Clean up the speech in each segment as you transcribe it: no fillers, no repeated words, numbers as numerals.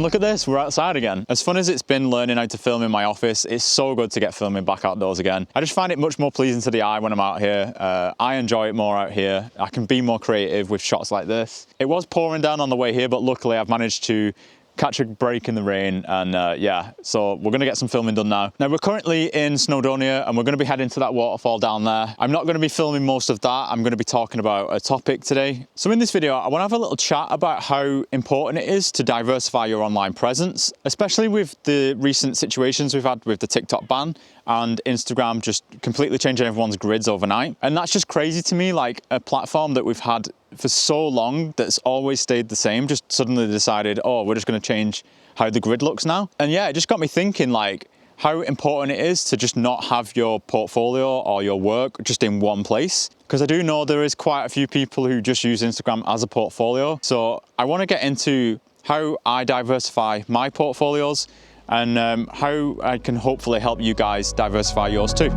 And look at this, we're outside again. As fun as it's been learning how to film in my office, it's so good to get filming back outdoors again. I just find it much more pleasing to the eye when I'm out here. I enjoy it more out here. I can be more creative with shots like this. It was pouring down on the way here, but luckily I've managed to catch a break in the rain, and yeah, so we're gonna get some filming done now. Now we're currently in Snowdonia and we're gonna be heading to that waterfall down there. I'm not gonna be filming most of that. I'm gonna be talking about a topic today. So in this video, I wanna have a little chat about how important it is to diversify your online presence, especially with the recent situations we've had with the TikTok ban and Instagram just completely changing everyone's grids overnight. And that's just crazy to me, like a platform that we've had for so long that's always stayed the same, just suddenly decided, oh, we're just gonna change how the grid looks now. And yeah, it just got me thinking like how important it is to just not have your portfolio or your work just in one place. Because I do know there is quite a few people who just use Instagram as a portfolio. So I wanna get into how I diversify my portfolios and how I can hopefully help you guys diversify yours too.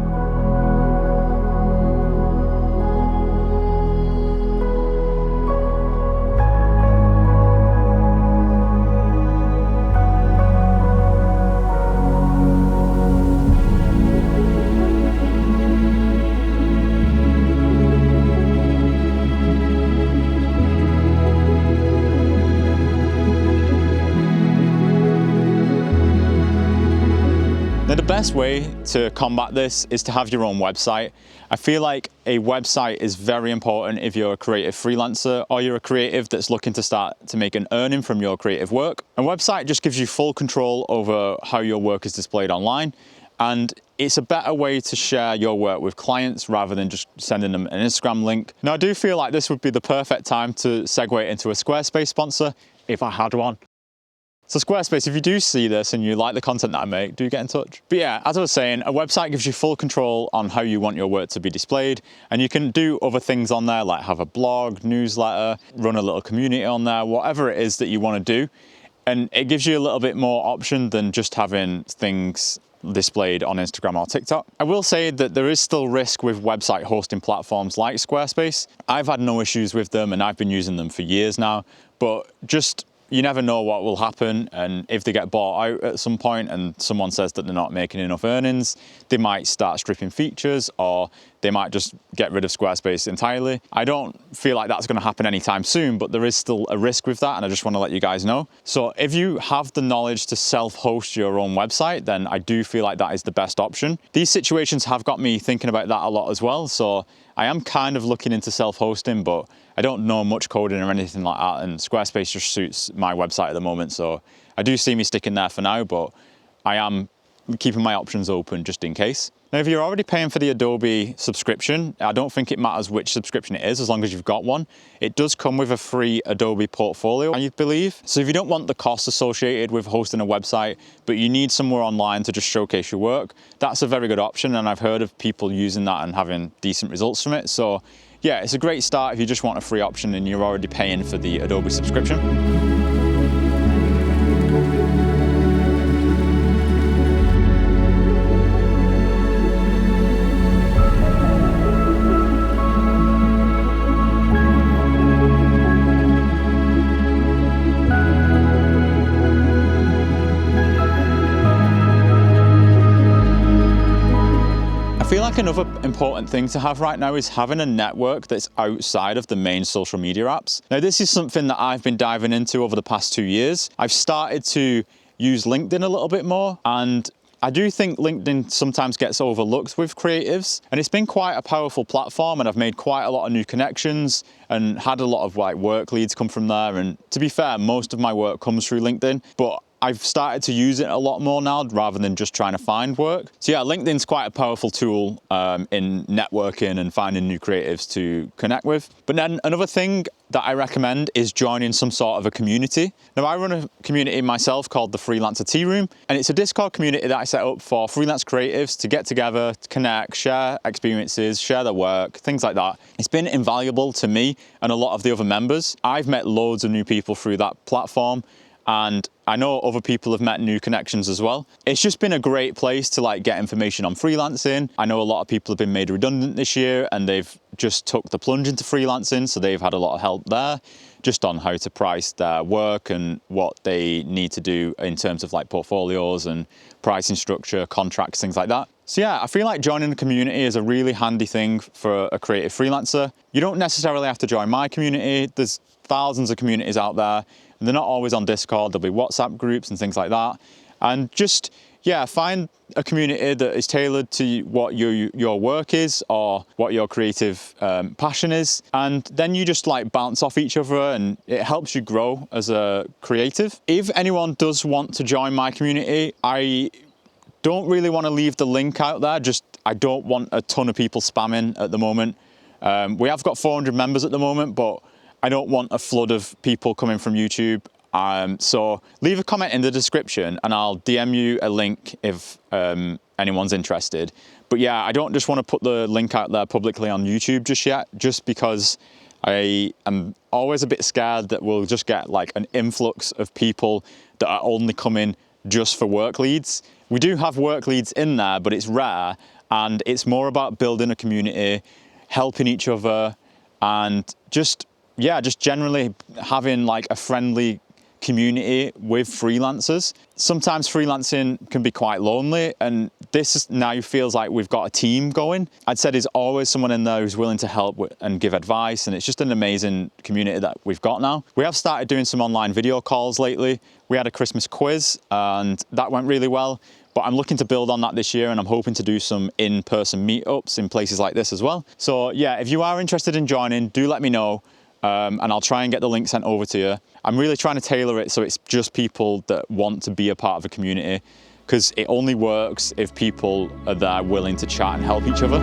Now, the best way to combat this is to have your own website. I feel like a website is very important if you're a creative freelancer or you're a creative that's looking to start to make an earning from your creative work. A website just gives you full control over how your work is displayed online, and it's a better way to share your work with clients rather than just sending them an Instagram link. Now, I do feel like this would be the perfect time to segue into a Squarespace sponsor if I had one. So Squarespace, if you do see this and you like the content that I make, do get in touch. But yeah, as I was saying, a website gives you full control on how you want your work to be displayed, and you can do other things on there like have a blog, newsletter, run a little community on there, whatever it is that you want to do. And it gives you a little bit more option than just having things displayed on Instagram or TikTok. I will say that there is still risk with website hosting platforms like Squarespace. I've had no issues with them and I've been using them for years now, but just you never know what will happen, and if they get bought out at some point and someone says that they're not making enough earnings, they might start stripping features or they might just get rid of Squarespace entirely. I don't feel like that's going to happen anytime soon, but there is still a risk with that, and I just want to let you guys know. So if you have the knowledge to self-host your own website, then I do feel like that is the best option. These situations have got me thinking about that a lot as well, so I am kind of looking into self-hosting, but I don't know much coding or anything like that, and Squarespace just suits my website at the moment, so I do see me sticking there for now, but I am keeping my options open just in case. Now, if you're already paying for the Adobe subscription, I don't think it matters which subscription it is as long as you've got one. It does come with a free Adobe portfolio, I believe. So if you don't want the costs associated with hosting a website, but you need somewhere online to just showcase your work, that's a very good option, and I've heard of people using that and having decent results from it. So yeah, it's a great start if you just want a free option and you're already paying for the Adobe subscription. I feel like another important thing to have right now is having a network that's outside of the main social media apps. Now, this is something that I've been diving into over the past 2 years. I've started to use LinkedIn a little bit more, and I do think LinkedIn sometimes gets overlooked with creatives, and it's been quite a powerful platform, and I've made quite a lot of new connections and had a lot of like work leads come from there. And to be fair, most of my work comes through LinkedIn, but I've started to use it a lot more now rather than just trying to find work. So yeah, LinkedIn's quite a powerful tool in networking and finding new creatives to connect with. But then another thing that I recommend is joining some sort of a community. Now, I run a community myself called the Freelancer Tea Room, and it's a Discord community that I set up for freelance creatives to get together, to connect, share experiences, share their work, things like that. It's been invaluable to me and a lot of the other members. I've met loads of new people through that platform, and I know other people have met new connections as well. It's just been a great place to like get information on freelancing. I know a lot of people have been made redundant this year and they've just took the plunge into freelancing, so they've had a lot of help there. just on how to price their work and what they need to do in terms of like portfolios and pricing structure, contracts, things like that. So yeah, I feel like joining a community is a really handy thing for a creative freelancer. You don't necessarily have to join my community. There's thousands of communities out there, and they're not always on Discord. There'll be WhatsApp groups and things like that. And just, yeah, find a community that is tailored to what your work is or what your creative passion is. And then you just like bounce off each other, and it helps you grow as a creative. If anyone does want to join my community, I don't really want to leave the link out there. I don't want a ton of people spamming at the moment. We have got 400 members at the moment, but I don't want a flood of people coming from YouTube. So leave a comment in the description and I'll DM you a link if anyone's interested. But yeah, I don't just want to put the link out there publicly on YouTube just yet, just because I am always a bit scared that we'll just get like an influx of people that are only coming just for work leads. We do have work leads in there, but it's rare, and it's more about building a community, helping each other, and just generally having like a friendly community with freelancers. Sometimes freelancing can be quite lonely, and this now feels like we've got a team going. I'd said there's always someone in there who's willing to help and give advice, and it's just an amazing community that we've got now. We have started doing some online video calls lately. We had a Christmas quiz and that went really well, but I'm looking to build on that this year, and I'm hoping to do some in-person meetups in places like this as well. So yeah, if you are interested in joining, do let me know. And I'll try and get the link sent over to you. I'm really trying to tailor it so it's just people that want to be a part of a community, because it only works if people are there willing to chat and help each other.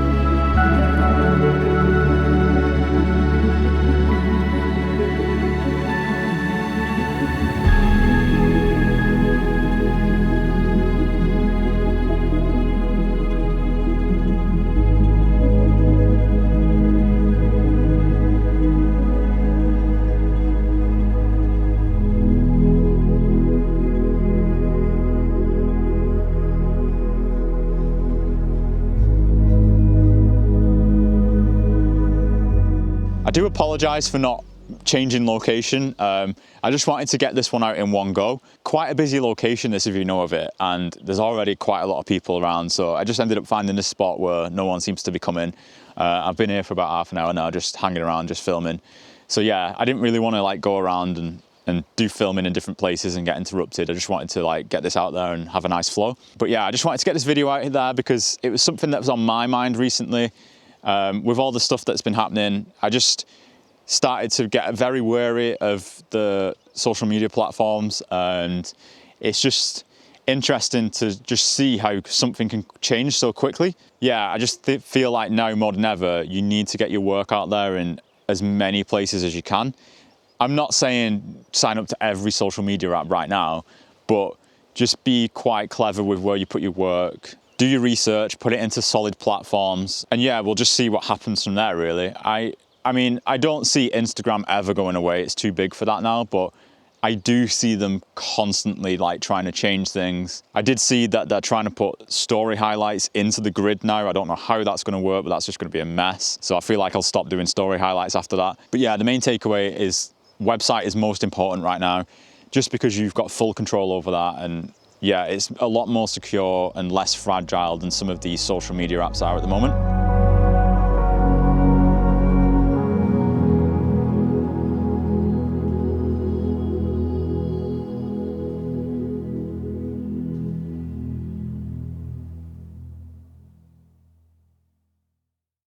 I do apologise for not changing location. I just wanted to get this one out in one go. Quite a busy location this, if you know of it, and there's already quite a lot of people around, so I just ended up finding this spot where no one seems to be coming. I've been here for about half an hour now, just hanging around, just filming. So yeah, I didn't really want to like go around and do filming in different places and get interrupted. I just wanted to like get this out there and have a nice flow. But yeah, I just wanted to get this video out there because it was something that was on my mind recently. With all the stuff that's been happening, I just started to get very wary of the social media platforms, and it's just interesting to just see how something can change so quickly. Yeah, I just feel like now more than ever, you need to get your work out there in as many places as you can. I'm not saying sign up to every social media app right now, but just be quite clever with where you put your work. Do your research, put it into solid platforms, and yeah, we'll just see what happens from there, really. I mean, I don't see Instagram ever going away. It's too big for that now, but I do see them constantly like trying to change things. I did see that they're trying to put story highlights into the grid now. I don't know how that's going to work, but that's just going to be a mess. So I feel like I'll stop doing story highlights after that. But yeah, the main takeaway is website is most important right now, just because you've got full control over that. And yeah, it's a lot more secure and less fragile than some of these social media apps are at the moment.